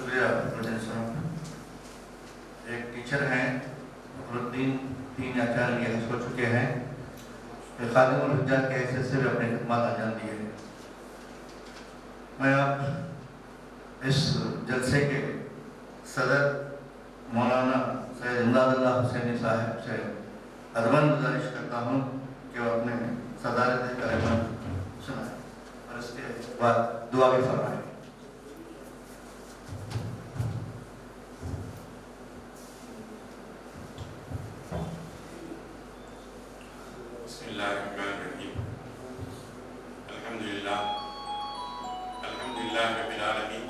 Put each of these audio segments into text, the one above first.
شکریہ پروجن صاحب۔ ایک ٹیچر ہیں فخرالدین 3 یا 4 ایئرس ہو چکے ہیں کہ خادم الحجاج کے حیثیت سے بھی اپنے خدمات انجام دیے ہیں۔ میں اب اس جلسے کے صدر مولانا سید امداد اللہ حسینی صاحب سے ادباً گزارش کرتا ہوں کہ وہ اپنے صدارت کلمات سنائیں اور اس کے بعد دعا بھی فرمائیں۔ بسم اللہ الرحمن الرحیم۔ الحمدللہ رب العالمین،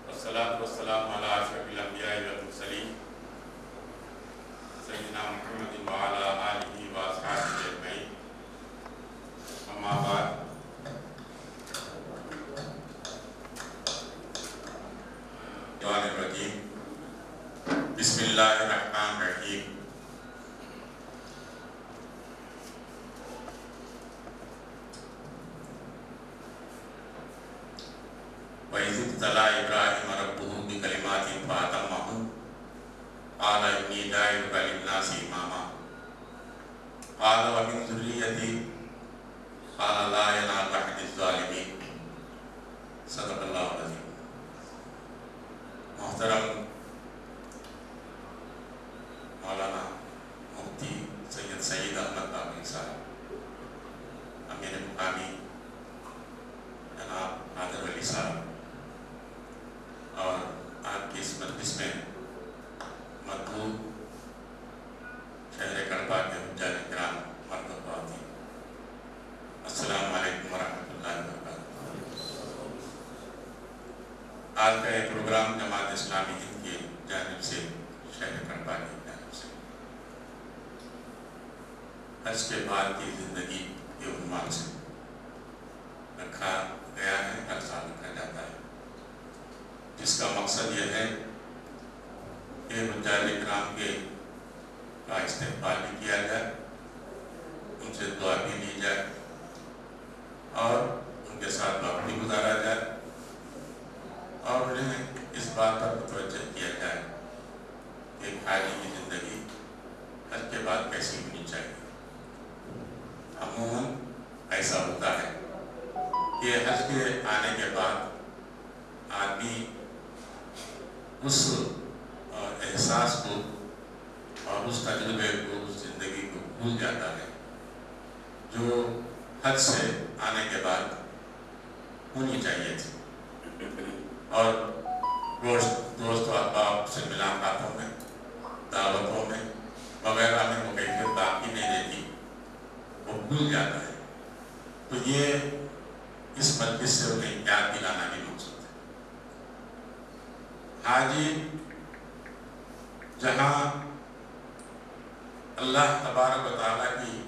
والصلاة والسلام علی اشرف الانبیاء والمرسلین سیدنا محمد وعلی آلہ واصحابہ اجمعین، اما بعد۔ الشیطان الرجیم، بسم اللہ الرحمن الرحیم۔ وَإِذِ ابْتَلَىٰ إِبْرَاهِيمَ رَبُّهُ بِكَلِمَاتٍ فَأَتَمَّهُنَّ قَالَ إِنِّي جَاعِلُكَ لِلنَّاسِ إِمَامًا قَالَ وَمِنْ ذُرِّيَّتِي قَالَ لَا يَنَالُ عَهْدِي الظَّالِمِينَ۔ صدق اللہ العظیم۔ محترم مولانا مفتی سید احمد بابی صاحب، امیر مقامی جناب نادر علی صاحب، اور آپ کی اس مجلس میں مدعو شہر کڑپا کے حجاج کرام مرد و خواتین، السلام علیکم ورحمۃ اللہ وبرکاتہ۔ آج کا یہ پروگرام جماعت اسلامی ہند کی جانب سے، شہر کڑپا کی جانب سے، حج کے بعد کی زندگی کے عنوان سے رکھا گیا ہے، ہر سال رکھا جاتا ہے، جس کا مقصد یہ ہے کہ حجاج کرام کے کا استقبال بھی کیا جائے، ان سے دعا بھی لی جائے اور ان کے ساتھ وقت بھی گزارا جائے، اور انہیں اس بات پر متوجہ کیا جائے کہ ایک حاجی کی زندگی حج کے بعد کیسی ہونی چاہیے۔ عموماً ایسا ہوتا ہے کہ حج کے آنے کے بعد آدمی اس احساس کو اور اس تجربے کو، اس زندگی کو بھول جاتا ہے جو حج سے آنے کے بعد ہونی چاہیے تھی، اور دوست و احباب سے ملاقاتوں میں، دعوتوں میں وغیرہ میں وہ کیفیت باقی نہیں رہتی، وہ بھول جاتا ہے۔ تو یہ اس مجلس سے انہیں یاد دلانا بھی مقصود ہے۔ حاجی جہاں اللہ تبارک و تعالیٰ کی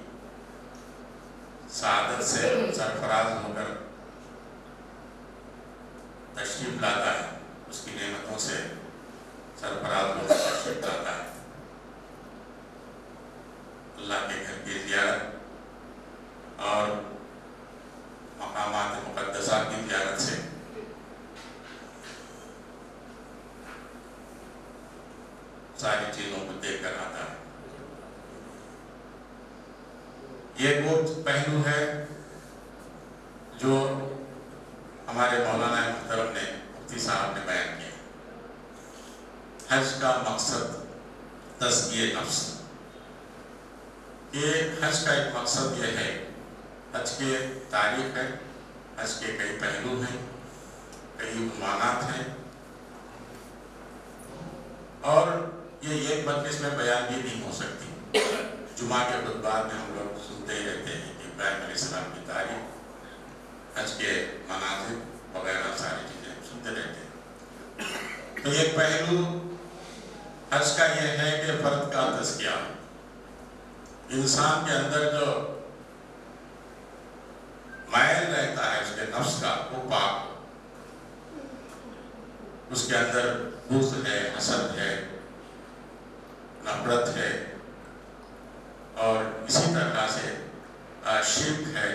سعادت سے سرفراز ہو کر تشریف لاتا ہے، اس کی نعمتوں سے سرفراز ہو کر تشریف لاتا ہے، اللہ کے گھر کی زیارت اور مقامات مقدسہ کی زیارت سے ساری چیزوں کو دیکھ کر آتا ہے۔ یہ وہ پہلو ہے جو ہمارے مولانا محترم نے، مفتی صاحب نے بیان کیا۔ حج کا مقصد تزکیہ نفس، کہ حج کا ایک مقصد یہ ہے، حج کے تاریخ ہے، حج کے کئی پہلو ہیں، کئی عنوانات ہیں، اور یہ ایک مجلس میں بیان بھی نہیں ہو سکتی۔ جمعہ کے خطبات میں ہم لوگ سنتے ہی رہتے ہیں کہ ابراہیم علیہ السلام کی تاریخ، حج کے مناظر وغیرہ ساری چیزیں سنتے رہتے ہیں۔ تو ایک پہلو حج کا یہ ہے کہ فرد کا تزکیہ، انسان کے اندر جو مائل رہتا ہے اس کے نفس کا، وہ پاک ہو، اس کے اندر بغض ہے، حسد ہے، نفرت ہے، اور اسی طرح سے شرک ہے،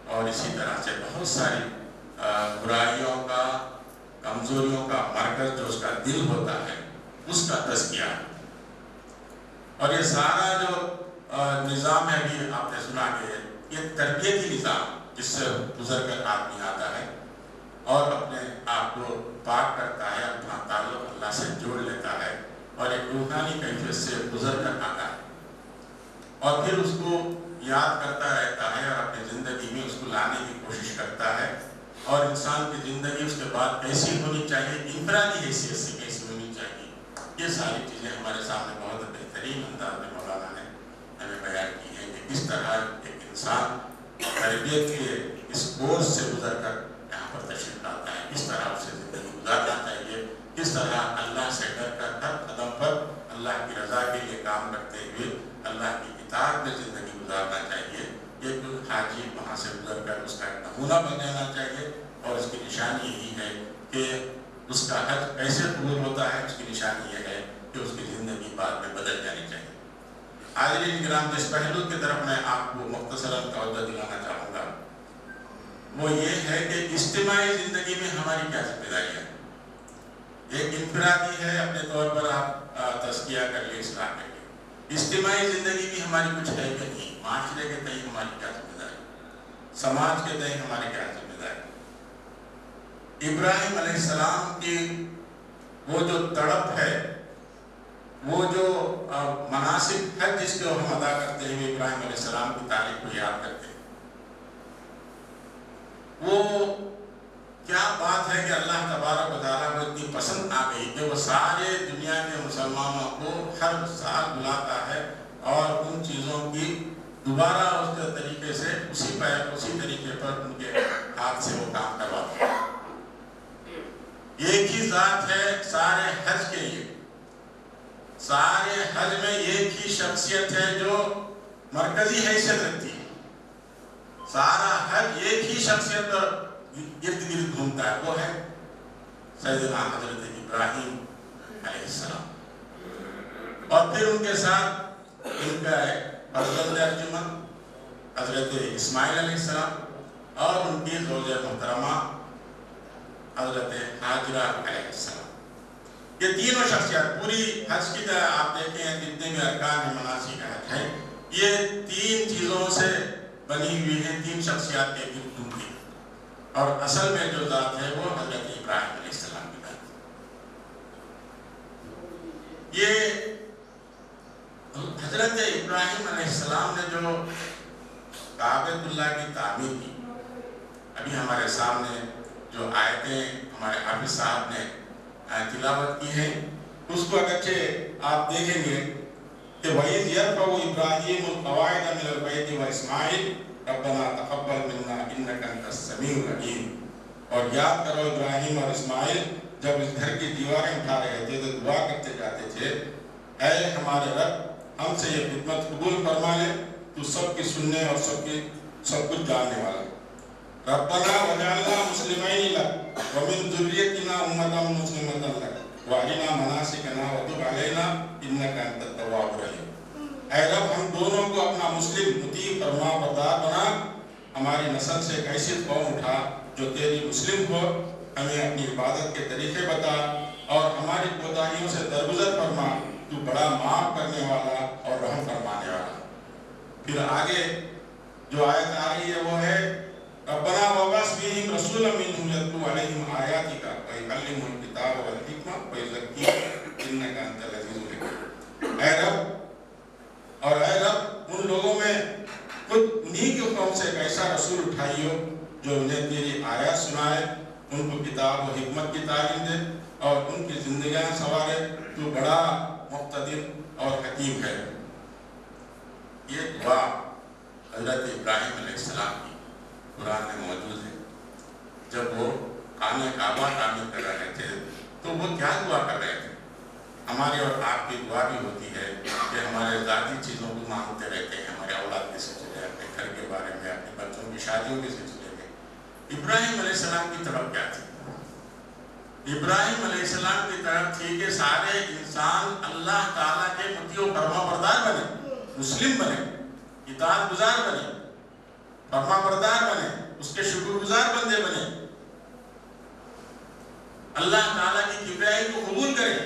اور اسی طرح سے بہت ساری برائیوں کا کمزوریوں کا مرکز جو اس کا دل ہوتا ہے اس کا تزکیہ. اور یہ سارا جو نظام ہے ابھی آپ نے سنا کہ یہ تربیتی نظام جس سے گزر کر آدمی آتا ہے اور اپنے آپ کو پاک کرتا ہے, اپنا تعلق اللہ سے جوڑ لیتا ہے اور ایک روحانی کیفیت سے گزر کر آتا ہے اور پھر اس کو یاد کرتا رہتا ہے اور اپنی زندگی میں اس کو لانے کی کوشش کرتا ہے. اور انسان کی زندگی اس کے بعد کیسی ہونی چاہیے, انفرادی حیثیت سے کیسی ہونی چاہیے, یہ ساری چیزیں ہمارے سامنے بہت بہترین انداز میں مولانا نے ہمیں بیان کی ہیں کہ کس طرح ایک انسان تربیت کے اس کورس سے گزر کر یہاں پر تشریف لاتا ہے, کس طرح اسے زندگی گزارنا چاہیے, کس طرح اللہ سے ڈر کر ہر قدم پر اللہ کی رضا کے لیے کام کرتے ہوئے اللہ کی اطاعت میں زندگی گزارنا چاہیے. ایک حاجی وہاں سے گزر کر اس کا ایک نمونہ بن جانا چاہیے اور اس کی نشانی یہی ہے کہ اس کا حج کیسے قبول ہوتا ہے. اس کی نشانی یہ ہے کہ اس کی زندگی بعد میں بدل جانی چاہیے. حاضرین کرام, جس پہلو کی طرف میں آپ کو مختصراً توجہ دلانا چاہوں گا وہ یہ ہے کہ اجتماعی زندگی میں ہماری کیا ذمہ داری ہے. ایک انفرادی ہے, اپنے طور پر آپ تزکیہ کر لیں, اصلاح کر لیں. اجتماعی زندگی بھی ہماری کچھ ہے کہ نہیں, معاشرے کے تئیں ہماری کیا ذمہ داری, سماج کے تئیں ہماری کیا ذمہ داری. ابراہیم علیہ السلام کی وہ جو تڑپ ہے, وہ جو مناسک حج جس کو ہم ادا کرتے ہیں ابراہیم علیہ السلام کی تاریخ کو یاد کرتے ہیں, وہ کیا بات ہے کہ اللہ تبارک و تعالیٰ کو اتنی پسند آ گئی کہ وہ سارے دنیا کے مسلمانوں کو ہر سال بلاتا ہے اور ان چیزوں کی دوبارہ اس کے طریقے سے اسی طریقے پر ان کے ہاتھ سے وہ کام کرواتا ہے. ایک ہی ذات ہے سارے حج کے لیے, سارے حج میں ایک ہی شخصیت ہے جو مرکزی حیثیت رکھتی ہے. سارا حج ایک ہی شخصیت پر گرد گرد گھومتا ہے, وہ ہے سیدنا حضرت ابراہیم علیہ السلام. اور پھر ان کے ساتھ ان کا فرزند ارجمند حضرت اسماعیل علیہ السلام اور ان کی زوجہ محترمہ حضرت حاجرہ علیہ السلام. یہ تینوں شخصیات پوری حج کی طرح آپ دیکھیں ہیں جتنے بھی ارکان ہیں مناسک حج ہیں, یہ تین چیزوں سے بنی ہوئی ہیں, تین شخصیات کے گرد گھومتی ہیں. اور اصل میں جو ذات ہے وہ حضرت ابراہیم علیہ السلام کی ذات ہے. یہ حضرت ابراہیم علیہ السلام نے جو کعبۃ اللہ کی تعمیر کی, ابھی ہمارے سامنے جو آیتیں ہمارے حافظ صاحب نے تلاوت کی ہیں, اس کو اگرچہ آپ دیکھیں گے کہ وَإِذْ يَرْفَعُ إِبْرَاهِيمُ الْقَوَاعِدَ مِنَ الْبَيْتِ وَإِسْمَاعِيلُ رَبَّنَا تَقَبَّلْ مِنَّا إِنَّكَ أَنْتَ السَّمِيعُ الْعَلِيمُ. اور یاد کرو ابراہیم اور اسماعیل جب اس گھر کی دیواریں اٹھا رہے تھے تو دعا کرتے جاتے تھے, اے ہمارے رب ہم سے یہ خدمت قبول فرما لے, تو سب کی سننے اور سب کچھ جاننے والا. ربنا وجعلنا مسلمین لک ومن ذریتنا امة مسلمة لک وارنا مناسکنا وتب علینا انک انت التواب الرحیم. اے رب ہم دونوں کو اپنا مسلم مطیع فرما بردار بنا, ہماری نسل سے ایک ایسی قوم اٹھا جو تیری مسلم ہو, ہمیں اپنی عبادت کے طریقے بتا اور ہماری کوتاہیوں سے درگزر فرما, تو بڑا معاف کرنے والا اور رحم فرمانے والا. پھر آگے جو آیت آ رہی ہے وہ ہے ربنا وابعث فیہم رسولا منہم یتلو علیہم آیاتک ویعلمہم الکتاب والحکمہ ویزکیہم انک انت العزیز الحکیم. اے رب, اور اے رب ان لوگوں میں خود انہی کی قوم سے ایک ایسا رسول اٹھائیو جو انہیں تیری آیات سنائے, ان کو کتاب و حکمت کی تعلیم دے اور ان کی زندگیاں سنوارے, تو بڑا مقتدر اور حکیم ہے. یہ دعا حضرت ابراہیم علیہ السلام کی قرآن میں موجود ہے. جب وہ خانہ کعبہ تعمیر کر رہے تھے تو وہ کیا دعا کر رہے تھے. ہماری اور آپ کی دعا بھی ہوتی ہے کہ ہمارے ذاتی چیزوں کو مانگتے رہتے ہیں, ہمارے اولاد کے سلسلے, اپنے گھر کے بارے میں, اپنے بچوں کی شادیوں کے سلسلے میں. ابراہیم علیہ السلام کی طرف کیا تھی؟ ابراہیم علیہ السلام کی طرف تھی کہ سارے انسان اللہ تعالیٰ کے مطیع و فرما بردار بنے, مسلم بنے, اطاعت گزار بنے, فرما بردار بنے, اس کے شکر گزار بندے بنے. اللہ تعالیٰ کی کبریائی کو قبول کرے.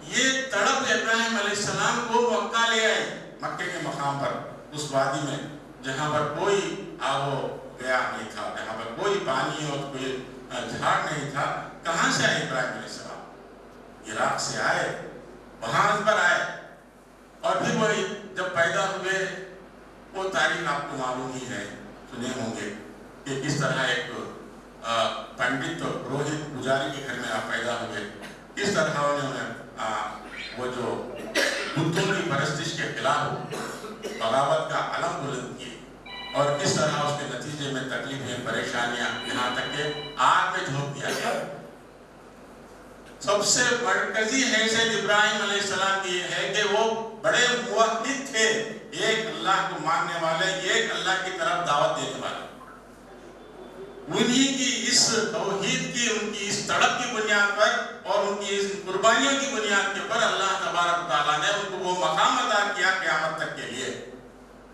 یہ تڑپ ابراہیم علیہ السلام کو مکہ لے آئے، مکے کے مقام پر، اس وادی میں جہاں پر کوئی آب و گیا نہیں تھا، جہاں پر کوئی پانی اور کوئی جھاڑ نہیں تھا. کہاں سے آئے ابراہیم علیہ السلام؟ عراق سے آئے، وہاں پر آئے، اور پھر وہی جب پیدا ہوئے، وہ تاریخ آپ کو معلوم ہی ہے، سنے ہوں گے کہ کس طرح ایک پنڈت پروہت پجاری کے گھر میں آپ پیدا ہوئے، کس طرح انہوں نے وہ جو بتوں کی پرستش کے خلاف بغاوت کا علم بلند کیے، اور کس طرح اس کے نتیجے میں تکلیفیں، پریشانیاں، یہاں تک کہ آگ میں جھونک دیا گیا. سب سے مرکزی حیثیت ابراہیم علیہ السلام کی یہ ہے کہ وہ بڑے موحد تھے، ایک اللہ کو ماننے والے، ایک اللہ کی طرف دعوت دینے والے. انہی کی اس توحید کی، ان کی اس تڑپ کی بنیاد پر اور ان کی اس قربانیوں کی بنیاد کے پر اللہ تبارک و تعالیٰ نے ان کو وہ مقام عطا کیا قیامت تک کے لیے،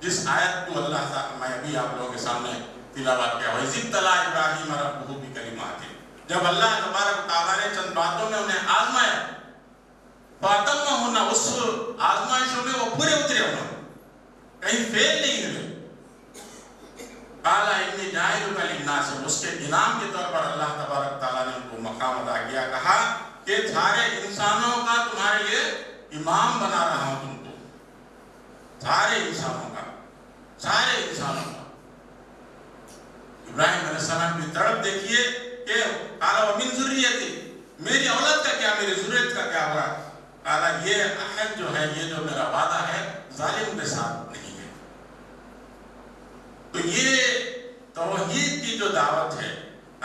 جس آیت کو اللہ تعالیٰ میں ابھی آپ لوگوں کے سامنے تلاوت کیا. وَإِذِ ابْتَلَىٰ إِبْرَاهِيمَ رَبُّهُ بِكَلِمَاتٍ، جب اللہ تبارک و تعالیٰ نے چند باتوں میں انہیں آزمایا، فَأَتَمَّهُنَّ، اس آزمائشوں میں وہ پورے اترے، انہوں کہیں فیل نہیں ہوئے. قَالَ إِنِّي جَاعِلُكَ لِلنَّاسِ، اس کے انعام کے طور پر اللہ تبارک و تعالیٰ نے ان کو مقام عطا کیا، کہا کہ سارے انسانوں کا تمہارے لیے امام بنا رہا ہوں تم کو، سارے انسانوں کا، سارے انسانوں کا. ابراہیم علیہ السلام کی تڑپ دیکھیے کہ قَالَ وَمِن ذُرِّيَّتِي، میری اولاد کا کیا، میری ذریت کا کیا ہوا؟ قَالَ یہ عہد جو ہے، یہ جو میرا وعدہ ہے، ظالم کے ساتھ نہیں ہے. تو یہ توحید کی جو دعوت ہے،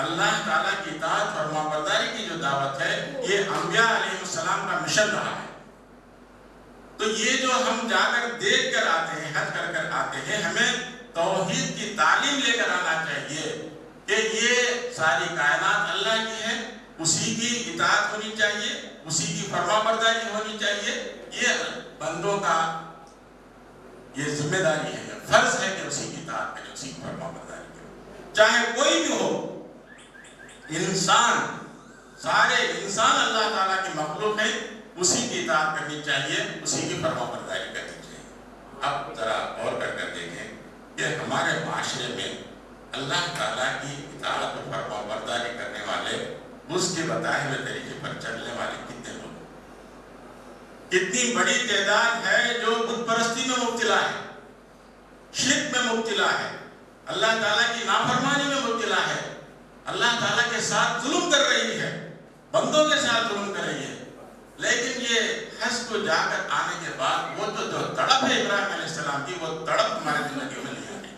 اللہ تعالیٰ کی اطاعت اور فرمانبرداری کی جو دعوت ہے، یہ انبیاء علیہ السلام کا مشن رہا ہے. تو یہ جو ہم جا کر دیکھ کر آتے ہیں، حج کر کر آتے ہیں، ہمیں توحید کی تعلیم لے کر آنا چاہیے کہ یہ ساری کائنات اللہ کی ہے، اسی کی اطاعت ہونی چاہیے، اسی کی فرمانبرداری ہونی چاہیے. یہ بندوں کا یہ ذمہ داری ہے، یہ فرض ہے کہ اسی کی اطاعت کرے، اسی کی فرمانبرداری کرے، چاہے کوئی بھی ہو. انسان، سارے انسان اللہ تعالیٰ کی مخلوق ہے، اسی کی اطاعت کرنی چاہیے، اسی کی فرمانبرداری کرنی چاہیے. اب ذرا غور کر کر دیکھیں کہ ہمارے معاشرے میں اللہ تعالیٰ کی اطاعت و فرمانبرداری کرنے والے، اس کے بتائے ہوئے طریقے پر چلنے والے کتنے لوگ، کتنی بڑی تعداد ہے جو بت پرستی میں مبتلا ہے، شرک میں مبتلا ہے، اللہ تعالیٰ کی نافرمانی میں مبتلا ہے، اللہ تعالیٰ کے ساتھ ظلم کر رہی ہے، بندوں کے ساتھ ظلم کر رہی ہے. لیکن یہ حج کو جا کر آنے کے بعد وہ جو تڑپ ہے ابراہیم علیہ السلام کی، وہ تڑپ ہمارے زندگی میں نہیں آتی.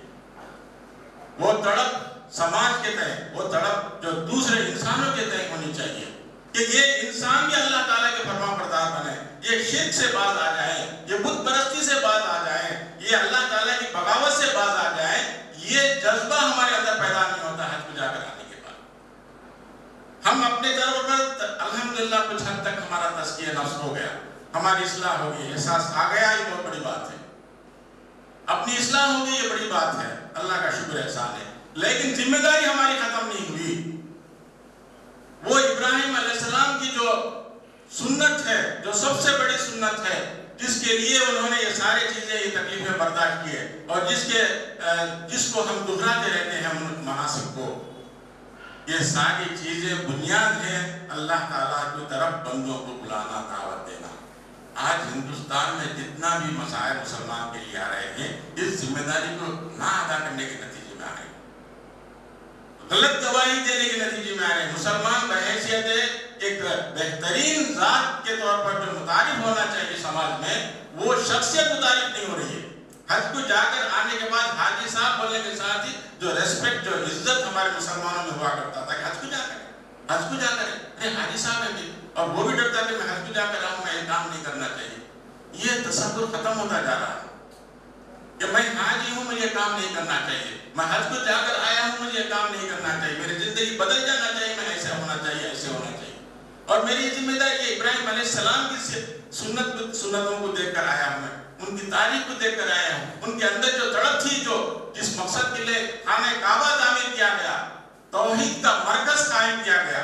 وہ تڑپ سماج کے تحت، وہ تڑپ جو دوسرے انسانوں کے تحت ہونی چاہیے کہ یہ انسان بھی اللہ تعالیٰ کے فرمان بردار بنے، یہ شرک سے باز آ جائیں، یہ بت پرستی سے باز آ جائیں، یہ اللہ تعالیٰ کی بغاوت سے باز آ جائیں. یہ جذبہ ہمارے اندر پیدا نہیں ہوتا حج کو جا کر آنے کے بعد. ہم اپنے طور پر الحمدللہ کچھ حد تک ہمارا تزکیہ نفس ہو گیا، ہماری اصلاح ہو گئی، احساس آ گیا، یہ بہت بڑی بات ہے. اپنی اصلاح ہو گئی، یہ بڑی بات ہے، اللہ کا شکر احسان ہے. لیکن ذمہ داری ہماری ختم نہیں ہوئی. وہ ابراہیم علیہ السلام کی جو سنت ہے، جو سب سے بڑی سنت ہے، جس کے لیے انہوں نے یہ ساری چیزیں، یہ تکلیفیں برداشت کیے، اور جس کو ہم دہراتے رہتے ہیں ان مناسب کو، یہ ساری چیزیں بنیاد ہیں اللہ تعالیٰ کی طرف بندوں کو بلانا، دعوت دینا. آج ہندوستان میں جتنا بھی مسائل مسلمان کے لیے آ رہے ہیں، اس ذمہ داری کو نہ ادا کرنے کے نتیجے میں آ رہے ہیں، غلط گواہی دینے کے نتیجے میں آ رہے ہیں. مسلمان بحیثیت ایک بہترین ذات کے طور پر جو متعارف ہونا چاہیے سماج میں، وہ شخصیت متعارف نہیں ہو رہی ہے. حج کو جا کر آنے کے بعد حاجی صاحب بولنے کے ساتھ ہی جو ریسپیکٹ، جو عزت ہمارے مسلمانوں میں ہوا کرتا تھا کہ حج کو جا کر، حج کو جا کر، ارے حاجی صاحب ہیں بھی، اور وہ بھی ڈرتا کہ میں حج کو جا کر آؤں، میں یہ کام نہیں کرنا چاہیے. یہ تصور ختم ہوتا جا رہا ہے کہ میں حاجی ہوں، مجھے کام نہیں کرنا چاہیے، میں حج کو جا کر آیا ہوں، مجھے کام نہیں کرنا چاہیے، میری زندگی بدل جانا چاہیے، میں ایسے ہونا چاہیے، ایسے ہونا چاہیے. اور میری ذمہ داری یہ ابراہیم علیہ السلام کی سنتوں کو دیکھ کر آیا ہوں، میں ان کی تاریخ کو دیکھ کر آیا ہوں. ان کے اندر جو تڑپ تھی، جو جس مقصد کے لیے خانہ کعبہ تعمیر کیا گیا، توحید کا مرکز قائم کیا گیا،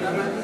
Gracias.